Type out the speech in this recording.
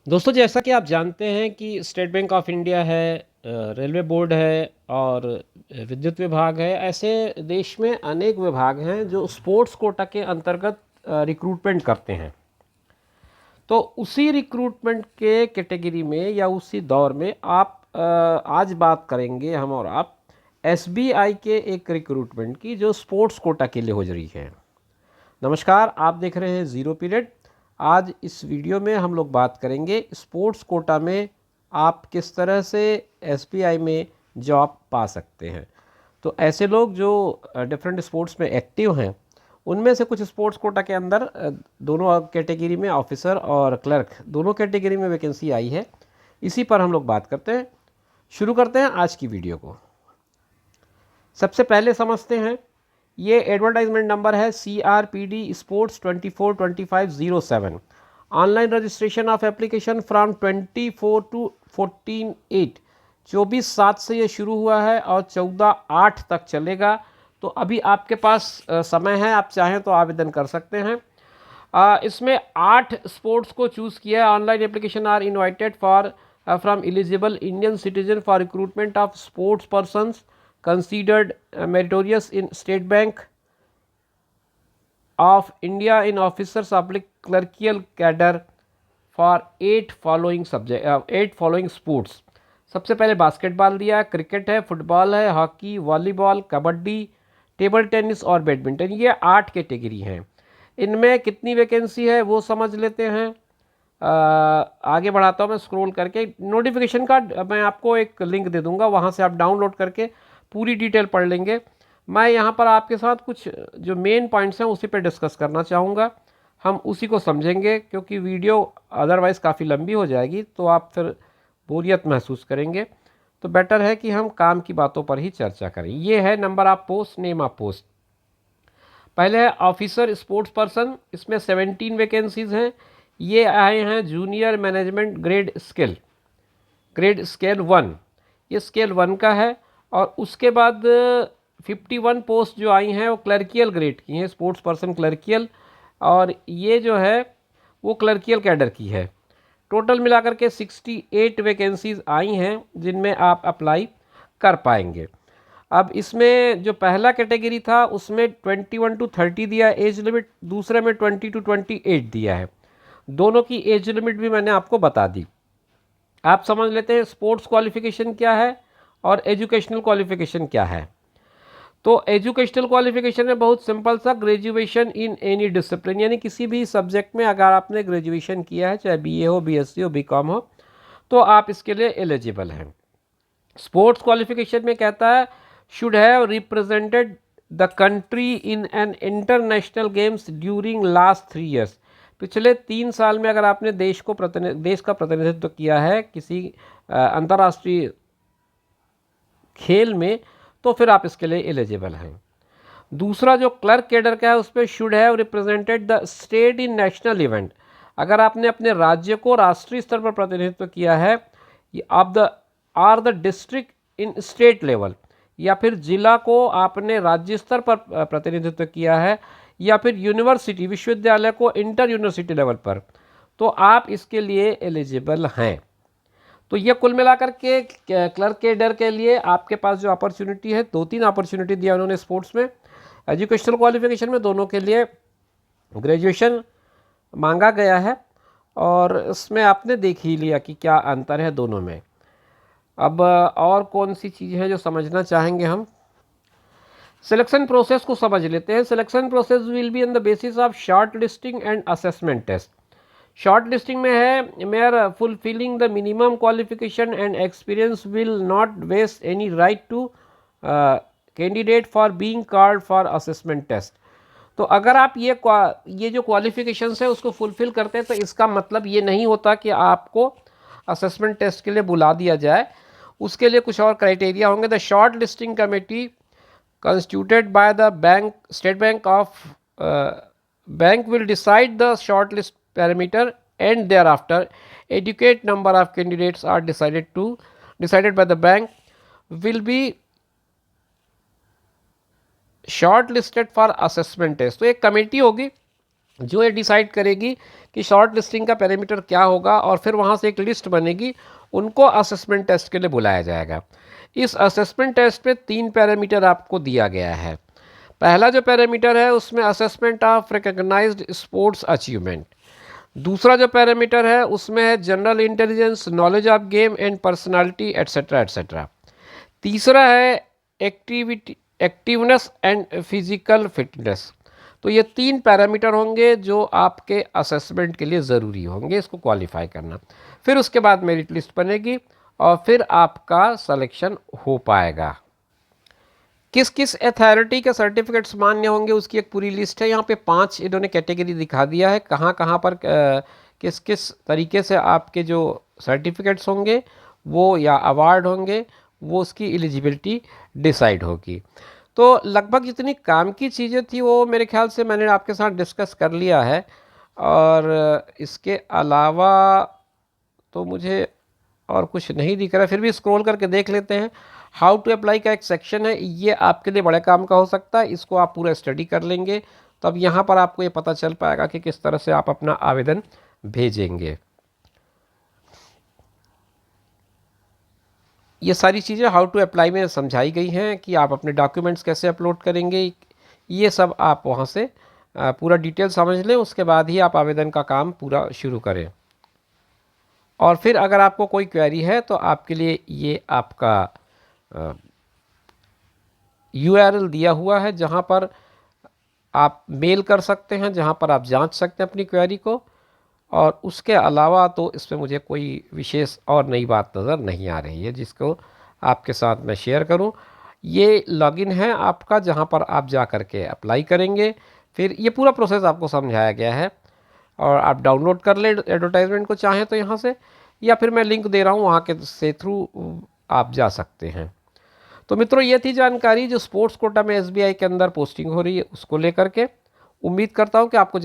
दोस्तों, जैसा कि आप जानते हैं कि स्टेट बैंक ऑफ इंडिया है, रेलवे बोर्ड है और विद्युत विभाग है। ऐसे देश में अनेक विभाग हैं जो स्पोर्ट्स कोटा के अंतर्गत रिक्रूटमेंट करते हैं। तो उसी रिक्रूटमेंट के कैटेगरी में या उसी दौर में आज बात करेंगे हम और आप एसबीआई के एक रिक्रूटमेंट की जो स्पोर्ट्स कोटा के लिए हो रही है। नमस्कार, आप देख रहे हैं ज़ीरो पीरियड। आज इस वीडियो में हम लोग बात करेंगे स्पोर्ट्स कोटा में आप किस तरह से एसबीआई में जॉब पा सकते हैं। तो ऐसे लोग जो डिफरेंट स्पोर्ट्स में एक्टिव हैं, उनमें से कुछ स्पोर्ट्स कोटा के अंदर दोनों कैटेगरी में ऑफिसर और क्लर्क दोनों कैटेगरी में वैकेंसी आई है। इसी पर हम लोग बात करते हैं। शुरू करते हैं आज की वीडियो को। सबसे पहले समझते हैं, ये एडवर्टाइजमेंट नंबर है CRPD sports 242507। Online registration of application from 24 to 14/8, 24/7 से ये शुरू हुआ है और 14/8 तक चलेगा। तो अभी आपके पास समय है, आप चाहें तो आवेदन कर सकते हैं। इसमें 8 स्पोर्ट्स को चूज़ किया है। Online application are invited for from eligible Indian citizen for recruitment of sports persons considered meritorious in State Bank of India in officers public clerical cadre for 8 following sports। सबसे पहले basketball दिया, cricket है, football है, hockey, volleyball, kabaddi, table tennis और badminton. ये 8 category हैं। इनमें कितनी वैकेंसी है वो समझ लेते हैं। आगे बढ़ाता हूँ मैं स्क्रॉल करके। नोटिफिकेशन का मैं आपको एक लिंक दे दूंगा, वहाँ से आप डाउनलोड करके पूरी डिटेल पढ़ लेंगे। मैं यहाँ पर आपके साथ कुछ जो मेन पॉइंट्स हैं उसी पे डिस्कस करना चाहूँगा। हम उसी को समझेंगे क्योंकि वीडियो अदरवाइज़ काफ़ी लंबी हो जाएगी तो आप फिर बोरियत महसूस करेंगे। तो बेटर है कि हम काम की बातों पर ही चर्चा करें। ये है number of post, name of post. पहले है ऑफिसर स्पोर्ट्स पर्सन, इसमें 17 वैकेंसीज़ हैं। ये आए हैं जूनियर मैनेजमेंट ग्रेड स्केल 1। ये स्केल 1 का है। और उसके बाद 51 पोस्ट जो आई हैं वो क्लर्कियल ग्रेड की हैं, स्पोर्ट्स पर्सन क्लर्कियल। और ये जो है वो क्लर्कियल कैडर की है। टोटल मिलाकर के 68 वैकेंसीज आई हैं जिनमें आप अप्लाई कर पाएंगे। अब इसमें जो पहला कैटेगरी था उसमें 21 टू 30 दिया एज लिमिट, दूसरे में 20 टू 28 दिया है। दोनों की एज लिमिट भी मैंने आपको बता दी। आप समझ लेते हैं स्पोर्ट्स क्वालिफिकेशन क्या है और एजुकेशनल क्वालिफिकेशन क्या है। तो एजुकेशनल क्वालिफिकेशन में बहुत सिंपल सा, ग्रेजुएशन इन एनी डिसिप्लिन, यानी किसी भी सब्जेक्ट में अगर आपने ग्रेजुएशन किया है, चाहे BA हो, BSc हो, BCom हो, तो आप इसके लिए एलिजिबल हैं। स्पोर्ट्स क्वालिफिकेशन में कहता है should have represented the country in an international games during last 3 years. पिछले 3 साल में अगर आपने देश का प्रतिनिधित्व किया है किसी अंतर्राष्ट्रीय खेल में, तो फिर आप इसके लिए एलिजिबल हैं। दूसरा जो क्लर्क कैडर का है उसमें should have represented the state in national event. अगर आपने अपने राज्य को राष्ट्रीय स्तर पर प्रतिनिधित्व किया है, आप the district in state level, या फिर जिला को आपने राज्य स्तर पर प्रतिनिधित्व किया है, या फिर यूनिवर्सिटी विश्वविद्यालय को इंटर यूनिवर्सिटी लेवल पर, तो आप इसके लिए एलिजिबल हैं। तो ये कुल मिलाकर के क्लर्क कैडर के लिए आपके पास जो अपॉर्चुनिटी है, 2-3 अपॉर्चुनिटी दिया उन्होंने स्पोर्ट्स में। एजुकेशनल क्वालिफिकेशन में दोनों के लिए ग्रेजुएशन मांगा गया है और इसमें आपने देख ही लिया कि क्या अंतर है दोनों में। अब और कौन सी चीज़ है जो समझना चाहेंगे हम। सिलेक्शन प्रोसेस को समझ लेते हैं। Selection process will be on the basis of short listing and assessment test. Short listing में है mere fulfilling the minimum qualification and experience will not vest any right to candidate for being called for assessment test. तो अगर आप ये जो qualifications है उसको fulfil करते हैं तो इसका मतलब ये नहीं होता कि आपको असेसमेंट टेस्ट के लिए बुला दिया जाए। उसके लिए कुछ और क्राइटेरिया होंगे। The short listing committee constituted by the State Bank of Bank will decide the shortlist parameter, and thereafter adequate number of candidates are decided by the bank will be shortlisted for assessment test। तो एक committee होगी जो ये decide करेगी कि short listing का parameter क्या होगा, और फिर वहाँ से एक लिस्ट बनेगी, उनको असेसमेंट टेस्ट के लिए बुलाया जाएगा। इस असेसमेंट टेस्ट में 3 पैरामीटर आपको दिया गया है। पहला जो पैरामीटर है उसमें assessment of recognized sports achievement. दूसरा जो पैरामीटर है उसमें है general intelligence, knowledge of game and personality etcetera etcetera. तीसरा है एक्टिवनेस एंड फिजिकल फिटनेस। तो ये 3 पैरामीटर होंगे जो आपके असेसमेंट के लिए ज़रूरी होंगे इसको क्वालिफाई करना। फिर उसके बाद मेरिट लिस्ट बनेगी और फिर आपका सिलेक्शन हो पाएगा। किस किस अथॉरिटी के सर्टिफिकेट्स मान्य होंगे उसकी एक पूरी लिस्ट है। यहाँ पे 5 इन्होंने कैटेगरी दिखा दिया है, कहाँ कहाँ पर किस किस तरीके से आपके जो सर्टिफिकेट्स होंगे वो या अवार्ड होंगे वो उसकी एलिजिबिलिटी डिसाइड होगी। तो लगभग जितनी काम की चीज़ें थी वो मेरे ख्याल से मैंने आपके साथ डिस्कस कर लिया है। और इसके अलावा तो मुझे और कुछ नहीं दिख रहा है, फिर भी स्क्रॉल करके देख लेते हैं। हाउ टू अप्लाई का एक सेक्शन है, ये आपके लिए बड़े काम का हो सकता है, इसको आप पूरा स्टडी कर लेंगे तो अब यहाँ पर आपको ये पता चल पाएगा कि किस तरह से आप अपना आवेदन भेजेंगे। ये सारी चीज़ें हाउ टू अप्लाई में समझाई गई हैं कि आप अपने डॉक्यूमेंट्स कैसे अपलोड करेंगे, ये सब आप वहाँ से पूरा डिटेल समझ लें, उसके बाद ही आप आवेदन का काम पूरा शुरू करें। और फिर अगर आपको कोई क्वेरी है तो आपके लिए ये आपका URL दिया हुआ है जहाँ पर आप मेल कर सकते हैं, जहाँ पर आप जांच सकते हैं अपनी क्वेरी को। और उसके अलावा तो इसमें मुझे कोई विशेष और नई बात नज़र नहीं आ रही है जिसको आपके साथ मैं शेयर करूं। ये लॉगिन है आपका जहाँ पर आप जा कर के अप्लाई करेंगे। फिर ये पूरा प्रोसेस आपको समझाया गया है और आप डाउनलोड कर लें एडवर्टाइजमेंट को चाहें तो यहाँ से, या फिर मैं लिंक दे रहा हूँ वहाँ के से थ्रू आप जा सकते हैं। तो मित्रों ये थी जानकारी जो स्पोर्ट्स कोटा में SBI के अंदर पोस्टिंग हो रही है उसको लेकर के। उम्मीद करता हूँ कि आपको